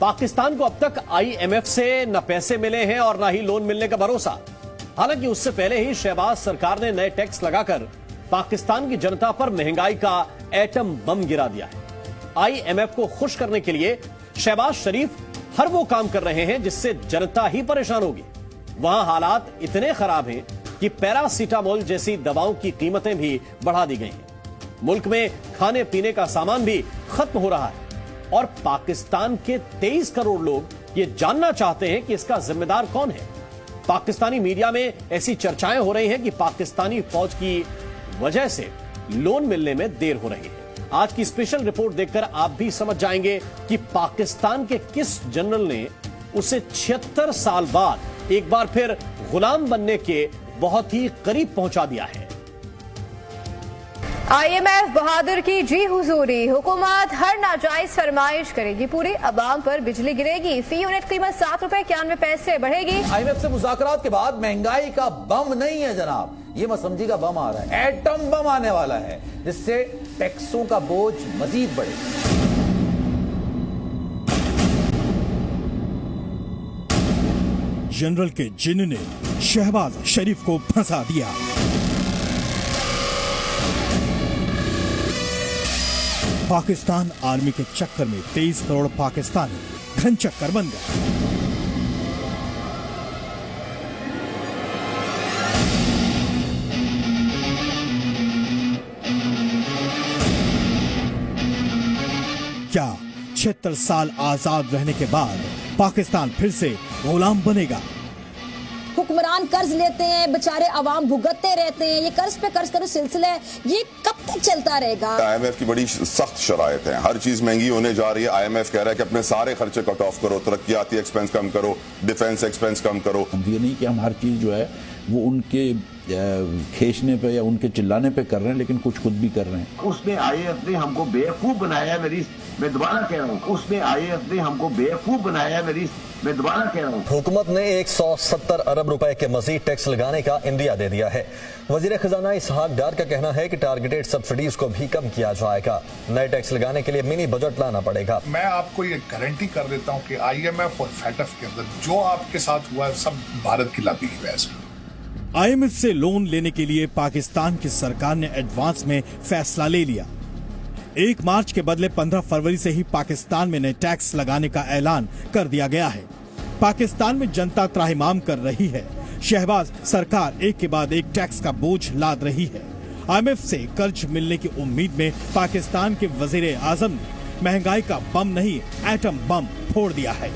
पाकिस्तान को अब तक आईएमएफ से न पैसे मिले हैं और न ही लोन मिलने का भरोसा। हालांकि उससे पहले ही शहबाज सरकार ने नए टैक्स लगाकर पाकिस्तान की जनता पर महंगाई का एटम बम गिरा दिया है। आईएमएफ को खुश करने के लिए शहबाज शरीफ हर वो काम कर रहे हैं जिससे जनता ही परेशान होगी। वहां हालात इतने खराब हैं कि पैरासीटामोल जैसी दवाओं की कीमतें भी बढ़ा दी गई हैं। मुल्क में खाने पीने का सामान भी खत्म हो रहा है और पाकिस्तान के 23 करोड़ लोग ये जानना चाहते हैं कि इसका जिम्मेदार कौन है। पाकिस्तानी मीडिया में ऐसी चर्चाएं हो रही हैं कि पाकिस्तानी फौज की वजह से लोन मिलने में देर हो रही है। आज की स्पेशल रिपोर्ट देखकर आप भी समझ जाएंगे कि पाकिस्तान के किस जनरल ने उसे 76 साल बाद एक बार फिर गुलाम बनने के बहुत ही करीब पहुंचा दिया है। आईएमएफ बहादुर की जी हुजूरी, हुकूमत हर नाजायज फरमाइश करेगी पूरी, अवाम पर बिजली गिरेगी, फी यूनिट कीमत 7 रुपए 91 पैसे बढ़ेगी। आईएमएफ से मुज़ाकरात के बाद महंगाई का बम नहीं है जनाब, ये मत समझिएगा बम आ रहा है, एटम बम आने वाला है जिससे टैक्सों का बोझ मजीद बढ़ेगा। जनरल के जिन्न ने शहबाज शरीफ को फंसा दिया। पाकिस्तान आर्मी के चक्कर में 23 करोड़ पाकिस्तानी घन चक्कर बन गए। क्या 76 साल आजाद रहने के बाद पाकिस्तान फिर से गुलाम बनेगा? हुक्मरान कर्ज लेते हैं, बेचारे अवाम भुगतते रहते हैं, ये कर्ज पे कर्ज का सिलसिला है, ये कब तक चलता रहेगा? आईएमएफ की बड़ी सख्त शराइत है, हर चीज महंगी होने जा रही है। आईएमएफ कह रहा है कि अपने सारे खर्चे कट ऑफ करो, तरक्याती एक्सपेंस कम करो, डिफेंस एक्सपेंस कम करो। ये नहीं कि हम हर चीज जो है वो उनके खींचने पे या उनके चिल्लाने पे कर रहे हैं, लेकिन कुछ खुद भी कर रहे हैं। उसमें आईएमएफ ने हमको बेवकूफ बनाया, मैं दोबारा कह रहा हूँ, उसमें आईएमएफ ने हमको बेवकूफ बनाया, मैं दोबारा कह रहा हूँ। हुकूमत ने 170 अरब रुपए के मजीद टैक्स लगाने का इंदिया दे दिया है। वजीर खजाना इसहाक डार का कहना है कि टारगेटेड सब्सिडीज को भी कम किया जाएगा। नए टैक्स लगाने के लिए मिनी बजट लाना पड़ेगा। मैं आपको ये गारंटी कर देता हूँ कि आईएमएफ और फैटफ के अंदर जो आपके साथ हुआ है सब भारत की लापी की वजह से। आईएमएफ से लोन लेने के लिए पाकिस्तान की सरकार ने एडवांस में फैसला ले लिया। 1 मार्च के बदले 15 फरवरी से ही पाकिस्तान में नए टैक्स लगाने का ऐलान कर दिया गया है। पाकिस्तान में जनता त्राहिमाम कर रही है। शहबाज सरकार एक के बाद एक टैक्स का बोझ लाद रही है। आईएमएफ से कर्ज मिलने की उम्मीद में पाकिस्तान के वजीर आजम ने महंगाई का बम नहीं, एटम बम फोड़ दिया है।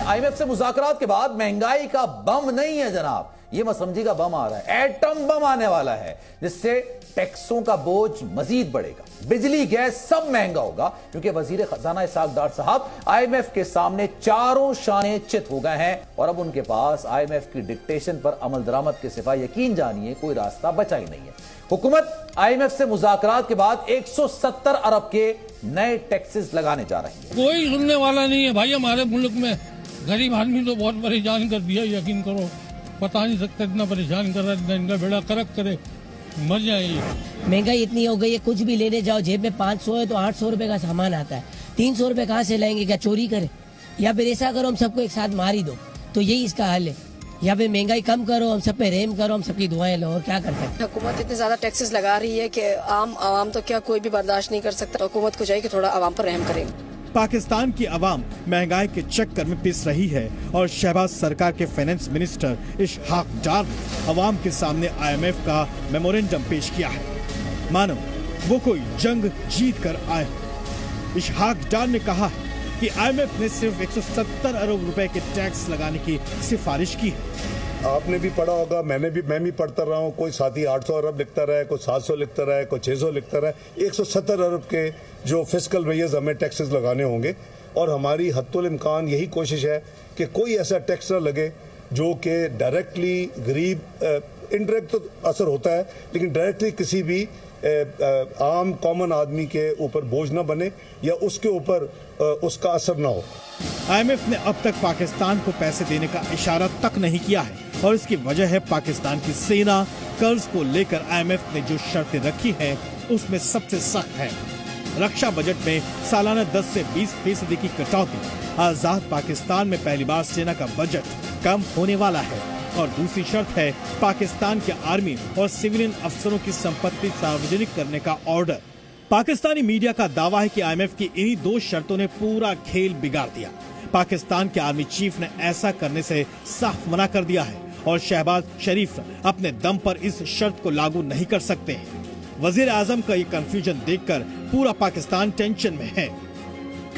आईएमएफ से मुज़ाकरात के बाद महंगाई का बम नहीं है जनाब, ये मत समझिएगा बम आ रहा है, एटम बम आने वाला है जिससे टैक्सों का बोझ मजीद बढ़ेगा। बिजली गैस सब महंगा होगा क्योंकि वजीर खजाना इसहाक डार साहब आईएमएफ के सामने चारों शाने चित हो गए हैं और अब उनके पास आईएमएफ की डिक्टेशन पर अमल दरामद के सिवा यकीन जानिए कोई रास्ता बचा ही नहीं है। हुकूमत आईएमएफ से मुज़ाकरात के बाद 170 अरब के नए टैक्सेस लगाने जा रही है। कोई सुनने वाला नहीं है भाई, हमारे मुल्क में गरीब आदमी तो बहुत परेशान कर दिया, यकीन करो, बता नहीं सकते इतना परेशान कर रहा है, इनका बेड़ा करक करे, मर जाए। महंगाई इतनी हो गई है, कुछ भी लेने जाओ जेब में 500 है तो 800 रुपए का सामान आता है, 300 रुपए कहाँ से लाएंगे? क्या चोरी करें? या फिर ऐसा करो हम सबको एक साथ मार ही दो, तो यही इसका हल है। या फिर महंगाई कम करो, हम सब पे रहम करो, हम सबकी दुआएं लो, और क्या कर सकते हैं? हुकूमत इतने ज्यादा टैक्सेस लगा रही है कि आवाम तो क्या कोई भी बर्दाश्त नहीं कर सकता। हुकूमत को चाहिए कि थोड़ा आवाम पर रहम करें। पाकिस्तान की अवाम महंगाई के चक्कर में पिस रही है और शहबाज सरकार के फाइनेंस मिनिस्टर इसहाक डार ने अवाम के सामने आईएमएफ का मेमोरेंडम पेश किया है, मानो वो कोई जंग जीत कर आए। इसहाक डार ने कहा है कि आईएमएफ ने सिर्फ 170 अरब रुपए के टैक्स लगाने की सिफारिश की है। आपने भी पढ़ा होगा, मैं भी पढ़ता रहा हूँ, कोई साथी 800 अरब लिखता रहा है, कोई 700 लिखता रहा है, कोई 600 लिखता रहा है। 170 अरब के जो फिस्कल रेयर्स हमें टैक्सेस लगाने होंगे और हमारी हद्दुल इम्कान यही कोशिश है कि कोई ऐसा टैक्स न लगे जो कि डायरेक्टली गरीब, इनडायरेक्ट तो असर होता है लेकिन डायरेक्टली किसी भी आम कॉमन आदमी के ऊपर बोझ न बने या उसके ऊपर उसका असर न हो। आईएमएफ ने अब तक पाकिस्तान को पैसे देने का इशारा तक नहीं किया है और इसकी वजह है पाकिस्तान की सेना कर्ज को लेकर आईएमएफ ने जो शर्तें रखी हैं उसमें सबसे सख्त है। रक्षा बजट में सालाना 10 से 20% की कटौती, आजाद पाकिस्तान में पहली बार सेना का बजट कम होने वाला है और दूसरी शर्त है पाकिस्तान के आर्मी और सिविलियन अफसरों की संपत्ति सार्वजनिक करने का ऑर्डर। पाकिस्तानी मीडिया का दावा है कि आईएमएफ की इन्हीं 2 शर्तों ने पूरा खेल बिगाड़ दिया। पाकिस्तान के आर्मी चीफ ने ऐसा करने से साफ मना कर दिया है और शहबाज शरीफ अपने दम पर इस शर्त को लागू नहीं कर सकते हैं। वजीर आजम का ये कंफ्यूजन देखकर पूरा पाकिस्तान टेंशन में है।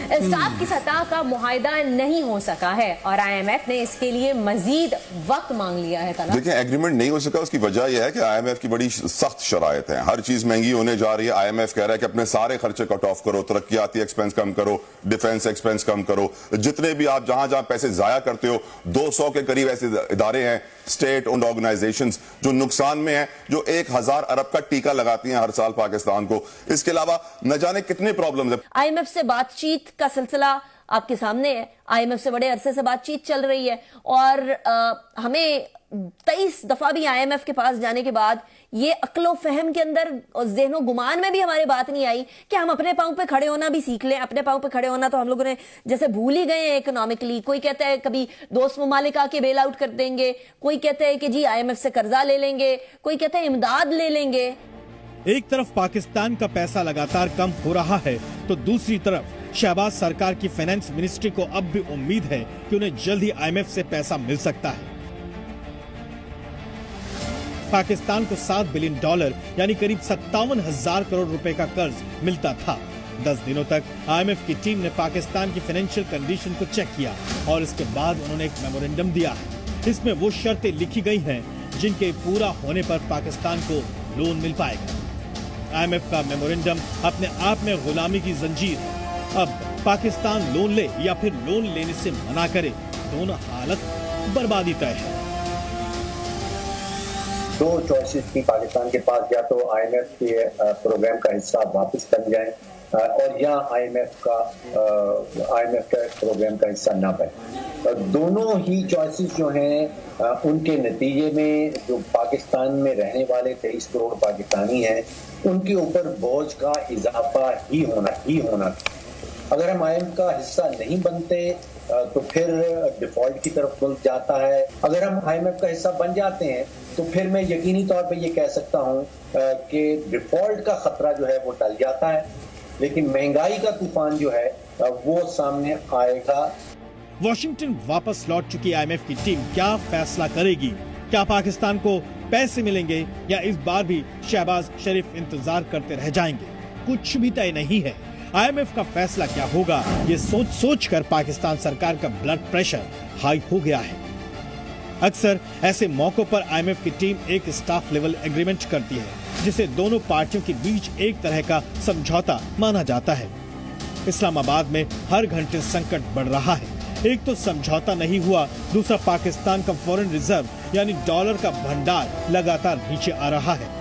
इंसाफ की सतह का मुआहदा नहीं हो सका है और आईएमएफ ने इसके लिए मजीद वक्त मांग लिया है। देखिए, एग्रीमेंट नहीं हो सका, उसकी वजह यह है कि आईएमएफ की बड़ी सख्त शराइत है। हर चीज महंगी होने जा रही है। आईएमएफ कह रहा है कि अपने सारे खर्चे कट ऑफ करो, तरक्याती एक्सपेंस कम करो, डिफेंस एक्सपेंस कम करो। जितने भी आप जहां जहां पैसे जाया करते हो, 200 के करीब ऐसे इदारे हैं, स्टेट ओन्ड ऑर्गेनाइजेशंस, जो नुकसान में हैं, जो 1000 अरब का टीका लगाती हैं हर साल पाकिस्तान को। इसके अलावा न जाने कितने प्रॉब्लम्स हैं। आईएमएफ से बातचीत का सिलसिला आपके सामने है। आईएमएफ से बड़े अरसे से बातचीत चल रही है और हमें 23 दफा भी आईएमएफ के पास जाने के बाद ये अक्लो फहम के अंदर और ज़हनो गुमान में भी हमारे बात नहीं आई कि हम अपने पांव पे खड़े होना भी सीख लें। अपने पांव पे खड़े होना तो हम लोगों ने जैसे भूल ही गए हैं इकोनॉमिकली। कोई कहता है कभी दोस्त ममालिक आके बेल आउट कर देंगे, कोई कहता है कि जी आईएमएफ से कर्जा ले लेंगे, कोई कहता है इमदाद ले लेंगे। एक तरफ पाकिस्तान का पैसा लगातार कम हो रहा है तो दूसरी तरफ शहबाज सरकार की फाइनेंस मिनिस्ट्री को अब भी उम्मीद है कि उन्हें जल्द ही आईएमएफ से पैसा मिल सकता है। पाकिस्तान को $7 बिलियन यानी करीब 57,000 करोड़ रुपए का कर्ज मिलता था। 10 दिनों तक आईएमएफ की टीम ने पाकिस्तान की फाइनेंशियल कंडीशन को चेक किया और इसके बाद उन्होंने एक मेमोरेंडम दिया है। इसमें वो शर्तें लिखी गई हैं जिनके पूरा होने पर पाकिस्तान को लोन मिल पाएगा। आईएमएफ का मेमोरेंडम अपने आप में गुलामी की जंजीर है। अब पाकिस्तान लोन ले या फिर लोन लेने से मना करे, दोनों हालत बर्बादी तय है। 2 चॉइसेस थी पाकिस्तान के पास, या तो आईएमएफ के प्रोग्राम का हिस्सा वापस बन जाए और या आईएमएफ का प्रोग्राम का हिस्सा ना बने। दोनों ही चॉइसेस जो हैं उनके नतीजे में जो पाकिस्तान में रहने वाले 23 करोड़ पाकिस्तानी हैं उनके ऊपर बोझ का इजाफा ही होना। अगर हम आईएमएफ का हिस्सा नहीं बनते तो फिर डिफॉल्ट की तरफ मुल्क जाता है। अगर हम आईएमएफ का हिस्सा बन जाते हैं तो फिर मैं यकीनी तौर पे ये कह सकता हूँ कि डिफॉल्ट का खतरा जो है वो टल जाता है, लेकिन महंगाई का तूफान जो है वो सामने आएगा। वॉशिंगटन वापस लौट चुकी आईएमएफ की टीम क्या फैसला करेगी? क्या पाकिस्तान को पैसे मिलेंगे या इस बार भी शहबाज शरीफ इंतजार करते रह जाएंगे? कुछ भी तय नहीं है। आईएमएफ का फैसला क्या होगा, ये सोच कर पाकिस्तान सरकार का ब्लड प्रेशर हाई हो गया है। अक्सर ऐसे मौकों पर आईएमएफ की टीम एक स्टाफ लेवल एग्रीमेंट करती है जिसे दोनों पार्टियों के बीच एक तरह का समझौता माना जाता है। इस्लामाबाद में हर घंटे संकट बढ़ रहा है। एक तो समझौता नहीं हुआ, दूसरा पाकिस्तान का फॉरेन रिजर्व यानी डॉलर का भंडार लगातार नीचे आ रहा है।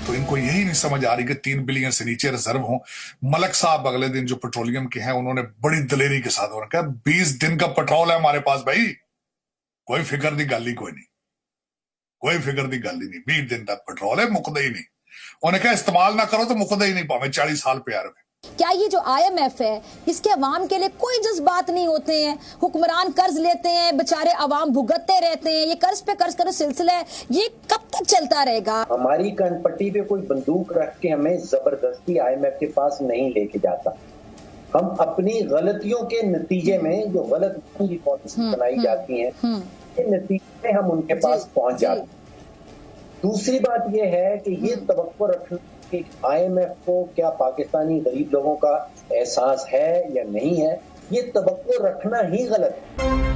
तो इनको यही नहीं समझ आ रही कि 3 बिलियन से नीचे रिजर्व हो। मलक साहब अगले दिन जो पेट्रोलियम के हैं उन्होंने बड़ी दलेरी के साथ उन्होंने कहा 20 दिन का पेट्रोल है हमारे पास भाई, कोई फिक्र दी गल ही कोई नहीं, कोई फिक्र दी गल ही नहीं। 20 दिन का पेट्रोल है, मुकदा ही नहीं। उन्हें कहा इस्तेमाल ना करो तो मुकदा ही नहीं, भावे 40 साल पे आ रहे। क्या ये जो आईएमएफ है इसके अवाम के लिए कोई जज्बात नहीं होते हैं? हुक्मरान कर्ज लेते हैं, बेचारे अवाम भुगतते रहते हैं। ये कर्ज पे कर्ज का सिलसिला है, ये कब तक चलता रहेगा? हमारी कनपट्टी पे कोई बंदूक रख के हमें जबरदस्ती आईएमएफ के पास नहीं लेके जाता। हम अपनी गलतियों के नतीजे में जो गलत पॉलिसी बनाई जाती है के नतीजे में हम उनके पास पहुंच जाते हैं। दूसरी बात यह है कि ये तवक्को रखना कि आईएमएफ को क्या पाकिस्तानी गरीब लोगों का एहसास है या नहीं है, ये तवक्को रखना ही गलत है।